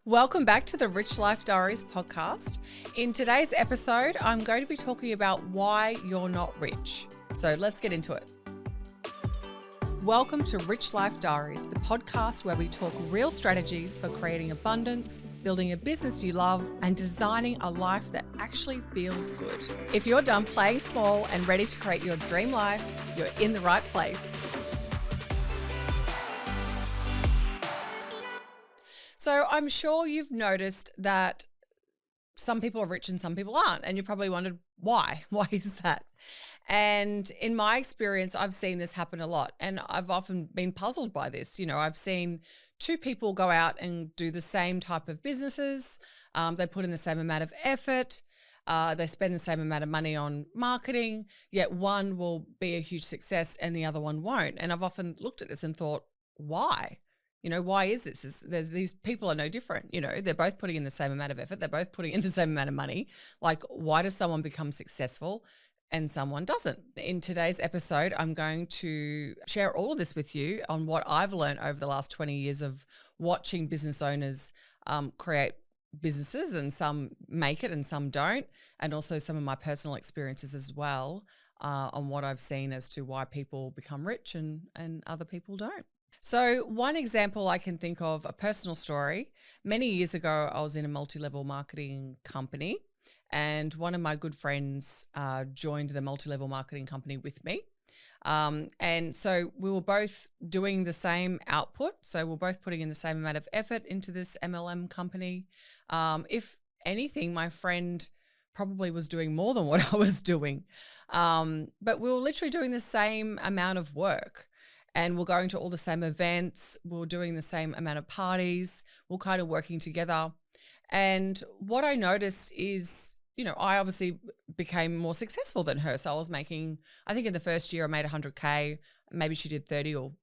Welcome back to the Rich Life Diaries podcast. In today's episode, I'm going to be talking about why you're not rich. So let's get into it. Welcome to Rich Life Diaries, the podcast where we talk real strategies for creating abundance, building a business you love, and designing a life that actually feels good. If you're done playing small and ready to create your dream life, you're in the right place. So I'm sure you've noticed that some people are rich and some people aren't, and you probably wondered why. Why is that? And in my experience, I've seen this happen a lot, and I've often been puzzled by this. I've seen two people go out and do the same type of businesses. They put in the same amount of effort. They spend the same amount of money on marketing, yet one will be a huge success and the other one won't. And I've often looked at this and thought, why? Why is this? There's these people are no different. They're both putting in the same amount of effort. They're both putting in the same amount of money. Like, why does someone become successful and someone doesn't? In today's episode, I'm going to share all of this with you on what I've learned over the last 20 years of watching business owners create businesses, and some make it and some don't, and also some of my personal experiences as well on what I've seen as to why people become rich and other people don't. So one example I can think of, a personal story. Many years ago, I was in a multi-level marketing company, and one of my good friends joined the multi-level marketing company with me. And so we were both doing the same output. So we're both putting in the same amount of effort into this MLM company. If anything, my friend probably was doing more than what I was doing. But we were literally doing the same amount of work. And we're going to all the same events, we're doing the same amount of parties, we're kind of working together. And what I noticed is, I obviously became more successful than her. So I was making, I think in the first year I made 100K, maybe she did 30 or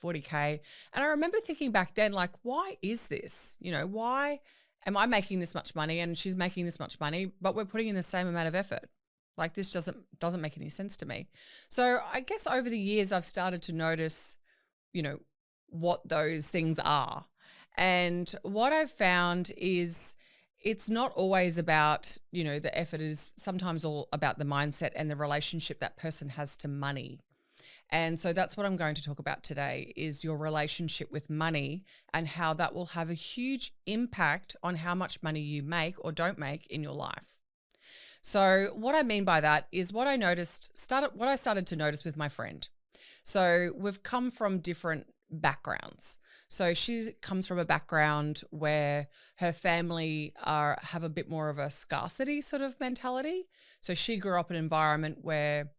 40K. And I remember thinking back then, like, why is this? Why am I making this much money and she's making this much money, but we're putting in the same amount of effort? Like, this doesn't make any sense to me. So I guess over the years I've started to notice, what those things are. And what I've found is it's not always about, the effort. It is sometimes all about the mindset and the relationship that person has to money. And so that's what I'm going to talk about today, is your relationship with money and how that will have a huge impact on how much money you make or don't make in your life. So what I mean by that is what I started to notice with my friend. So we've come from different backgrounds. So she comes from a background where her family have a bit more of a scarcity sort of mentality. So she grew up in an environment where,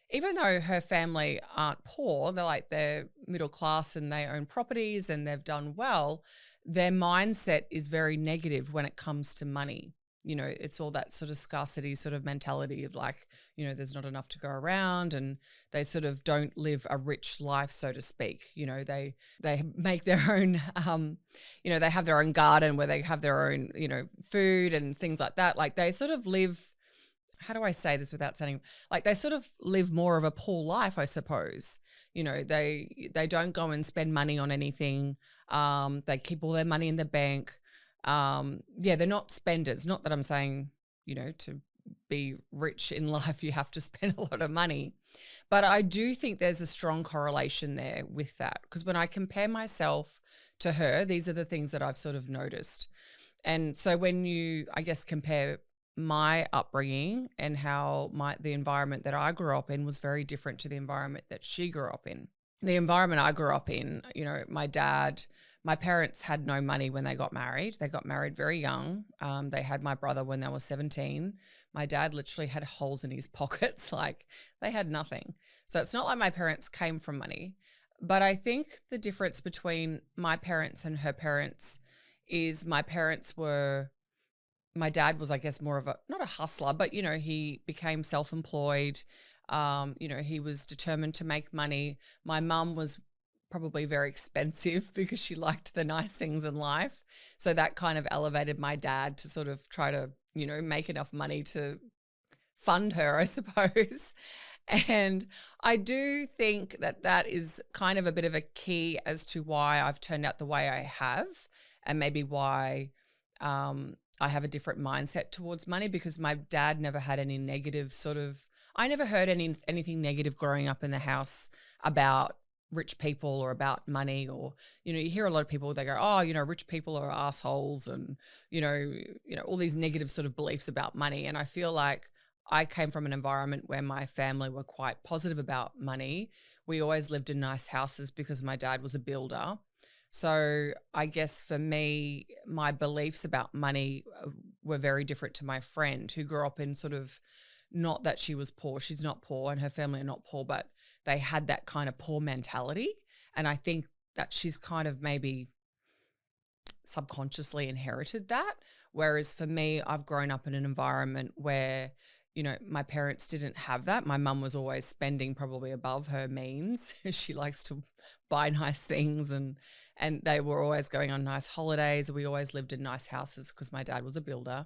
even though her family aren't poor, they're middle class and they own properties and they've done well, their mindset is very negative when it comes to money. It's all that sort of scarcity sort of mentality of like, there's not enough to go around, and they sort of don't live a rich life, so to speak. They make their own, they have their own garden where they have their own, food and things like that. Like, they sort of live, how do I say this without sounding, like, they sort of live more of a poor life, I suppose. They don't go and spend money on anything. They keep all their money in the bank. They're not spenders. Not that I'm saying, to be rich in life, you have to spend a lot of money. But I do think there's a strong correlation there with that, because when I compare myself to her, these are the things that I've sort of noticed. And so when you, I guess, compare my upbringing and how the environment that I grew up in was very different to the environment that she grew up in. The environment I grew up in, my parents had no money when they got married. They got married very young. They had my brother when they were 17. My dad literally had holes in his pockets. Like, they had nothing. So it's not like my parents came from money. But I think the difference between my parents and her parents is my dad was, I guess, more of not a hustler, but, he became self-employed. He was determined to make money. My mum was probably very expensive because she liked the nice things in life. So that kind of elevated my dad to sort of try to, make enough money to fund her, I suppose. And I do think that is kind of a bit of a key as to why I've turned out the way I have, and maybe why I have a different mindset towards money because my dad never had any negative I never heard anything negative growing up in the house about rich people or about money, or, you hear a lot of people, they go, oh, rich people are assholes, and, all these negative sort of beliefs about money. And I feel like I came from an environment where my family were quite positive about money. We always lived in nice houses because my dad was a builder. So I guess for me, my beliefs about money were very different to my friend who grew up in sort of, not that she was poor, she's not poor, and her family are not poor, but they had that kind of poor mentality. And I think that she's kind of maybe subconsciously inherited that. Whereas for me, I've grown up in an environment where, my parents didn't have that. My mum was always spending probably above her means. She likes to buy nice things, and they were always going on nice holidays. We always lived in nice houses because my dad was a builder.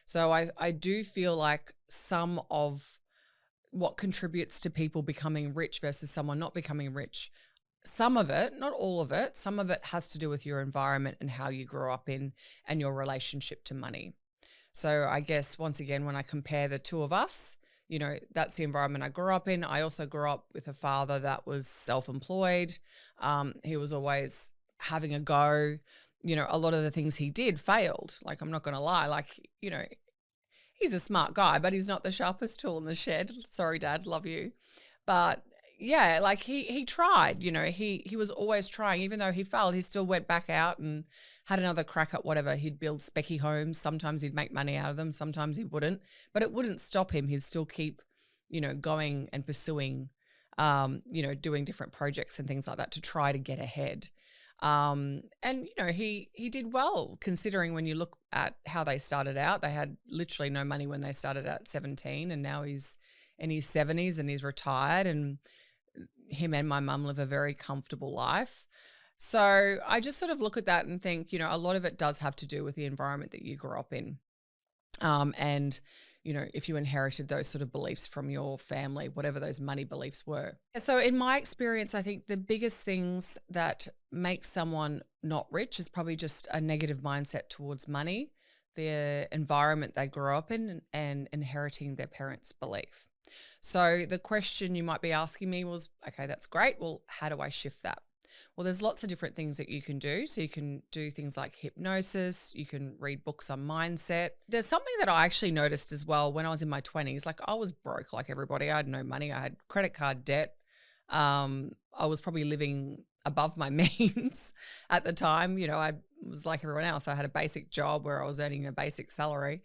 So I do feel like some of what contributes to people becoming rich versus someone not becoming rich, some of it, not all of it, some of it has to do with your environment and how you grew up in and your relationship to money. So I guess once again, when I compare the two of us, that's the environment I grew up in. I also grew up with a father that was self-employed. He was always having a go. A lot of the things he did failed. Like, I'm not going to lie. Like, he's a smart guy, but he's not the sharpest tool in the shed. Sorry, Dad, love you. But yeah, like he tried, he was always trying. Even though he failed, he still went back out and had another crack at whatever. He'd build specky homes. Sometimes he'd make money out of them. Sometimes he wouldn't, but it wouldn't stop him. He'd still keep, going and pursuing, doing different projects and things like that to try to get ahead. And he did well, considering when you look at how they started out. They had literally no money when they started at 17, and now he's in his 70s and he's retired, and him and my mum live a very comfortable life. So I just sort of look at that and think, a lot of it does have to do with the environment that you grew up in. And if you inherited those sort of beliefs from your family, whatever those money beliefs were. So in my experience, I think the biggest things that make someone not rich is probably just a negative mindset towards money, the environment they grew up in, and inheriting their parents' belief. So the question you might be asking me was, okay, that's great. Well, how do I shift that? Well, there's lots of different things that you can do. So you can do things like hypnosis. You can read books on mindset. There's something that I actually noticed as well when I was in my 20s. Like, I was broke like everybody. I had no money. I had credit card debt. I was probably living above my means at the time. I was like everyone else. I had a basic job where I was earning a basic salary.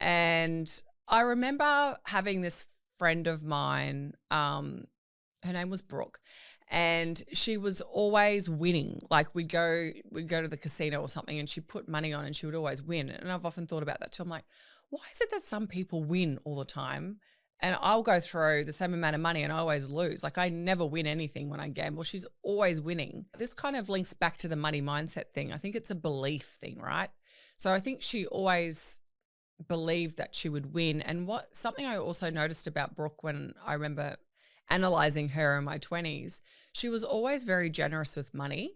And I remember having this friend of mine, her name was Brooke, and she was always winning. Like, we'd go to the casino or something, and she'd put money on and she would always win. And I've often thought about that too. I'm like, why is it that some people win all the time and I'll go through the same amount of money and I always lose? Like, I never win anything when I gamble. She's always winning. This kind of links back to the money mindset thing. I think it's a belief thing, right? So I think she always believed that she would win. And something I also noticed about Brooke when I remember analyzing her in my 20s, she was always very generous with money.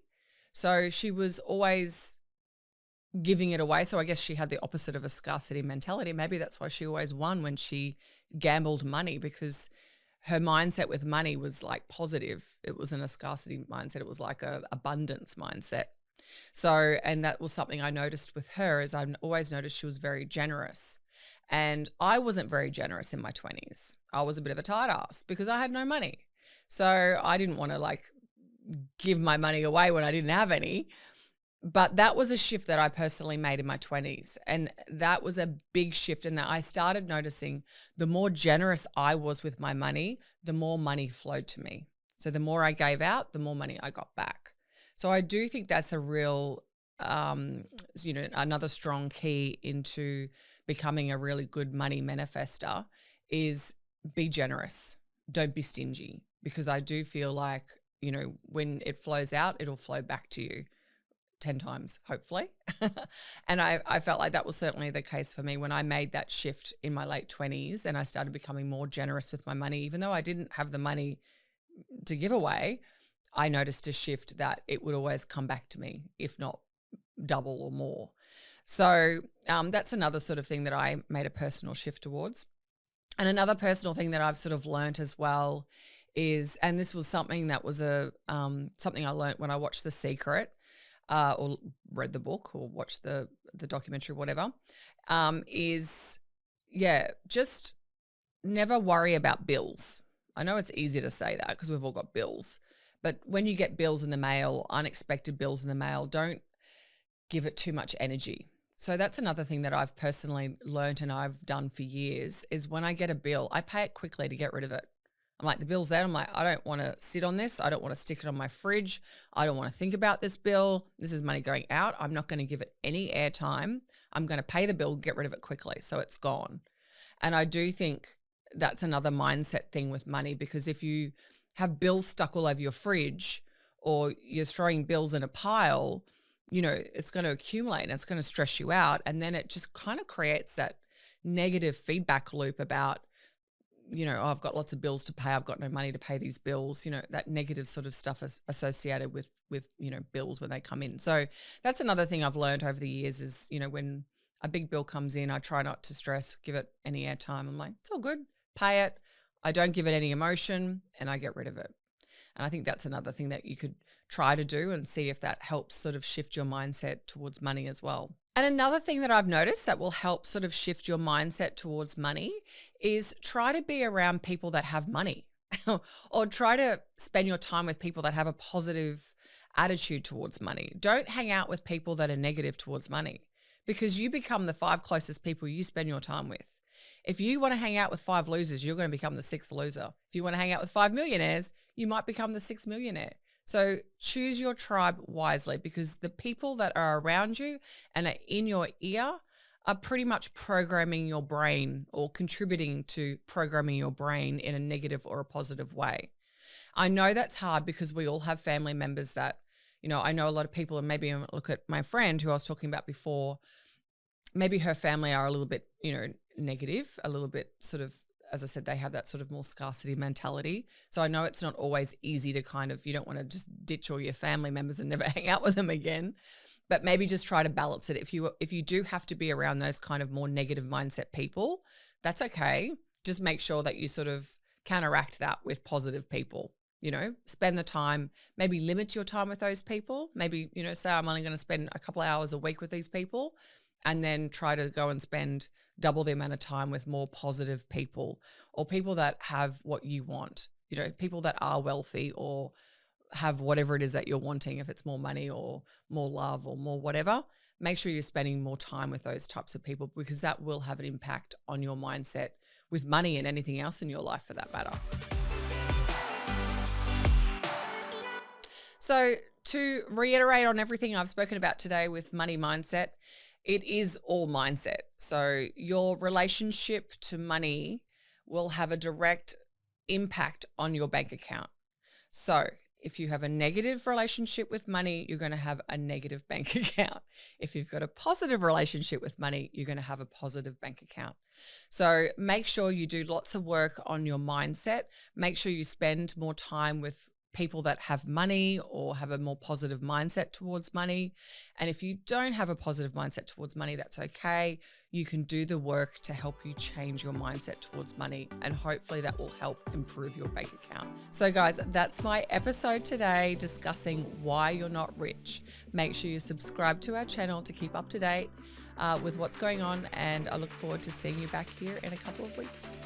So she was always giving it away. So I guess she had the opposite of a scarcity mentality. Maybe that's why she always won when she gambled money, because her mindset with money was like positive. It wasn't a scarcity mindset. It was like a abundance mindset. So, and that was something I noticed with her, is I always noticed she was very generous. And I wasn't very generous in my 20s. I was a bit of a tight ass because I had no money. So I didn't want to like give my money away when I didn't have any. But that was a shift that I personally made in my 20s. And that was a big shift in that I started noticing the more generous I was with my money, the more money flowed to me. So the more I gave out, the more money I got back. So I do think that's a real, another strong key into becoming a really good money manifester is be generous. Don't be stingy, because I do feel like, when it flows out, it'll flow back to you 10 times, hopefully. And I felt like that was certainly the case for me when I made that shift in my late 20s and I started becoming more generous with my money. Even though I didn't have the money to give away, I noticed a shift that it would always come back to me, if not double or more. So that's another sort of thing that I made a personal shift towards. And another personal thing that I've sort of learnt as well is, and this was something that was something I learnt when I watched The Secret, or read the book or watched the documentary, whatever, is just never worry about bills. I know it's easy to say that because we've all got bills, but when you get bills in the mail, unexpected bills in the mail, don't give it too much energy. So that's another thing that I've personally learned and I've done for years is when I get a bill, I pay it quickly to get rid of it. I'm like, the bill's there. I'm like, I don't want to sit on this. I don't want to stick it on my fridge. I don't want to think about this bill. This is money going out. I'm not going to give it any airtime. I'm going to pay the bill, get rid of it quickly so it's gone. And I do think that's another mindset thing with money, because if you have bills stuck all over your fridge or you're throwing bills in a pile, it's going to accumulate and it's going to stress you out. And then it just kind of creates that negative feedback loop about, oh, I've got lots of bills to pay. I've got no money to pay these bills, that negative sort of stuff is associated with bills when they come in. So that's another thing I've learned over the years is, when a big bill comes in, I try not to stress, give it any airtime. I'm like, it's all good, pay it. I don't give it any emotion and I get rid of it. And I think that's another thing that you could try to do and see if that helps sort of shift your mindset towards money as well. And another thing that I've noticed that will help sort of shift your mindset towards money is try to be around people that have money or try to spend your time with people that have a positive attitude towards money. Don't hang out with people that are negative towards money, because you become the 5 closest people you spend your time with. If you want to hang out with 5 losers, you're going to become the 6th loser. If you want to hang out with 5 millionaires, you might become the 6th millionaire. So choose your tribe wisely, because the people that are around you and are in your ear are pretty much programming your brain or contributing to programming your brain in a negative or a positive way. I know that's hard because we all have family members that, I know a lot of people, and maybe look at my friend who I was talking about before, maybe her family are a little bit, negative, a little bit sort of, as I said, they have that sort of more scarcity mentality. So I know it's not always easy to kind of, you don't want to just ditch all your family members and never hang out with them again, but maybe just try to balance it. If you do have to be around those kind of more negative mindset people, that's okay. Just make sure that you sort of counteract that with positive people. Spend the time, maybe limit your time with those people. Maybe, say I'm only going to spend a couple of hours a week with these people, and then try to go and spend double the amount of time with more positive people, or people that have what you want, people that are wealthy or have whatever it is that you're wanting, if it's more money or more love or more whatever. Make sure you're spending more time with those types of people, because that will have an impact on your mindset with money and anything else in your life for that matter. So to reiterate on everything I've spoken about today with money mindset, it is all mindset. So your relationship to money will have a direct impact on your bank account. So if you have a negative relationship with money, you're going to have a negative bank account. If you've got a positive relationship with money, you're going to have a positive bank account. So make sure you do lots of work on your mindset. Make sure you spend more time with people that have money or have a more positive mindset towards money. And if you don't have a positive mindset towards money, that's okay. You can do the work to help you change your mindset towards money, and hopefully that will help improve your bank account. So guys, that's my episode today discussing why you're not rich. Make sure you subscribe to our channel to keep up to date with what's going on, and I look forward to seeing you back here in a couple of weeks.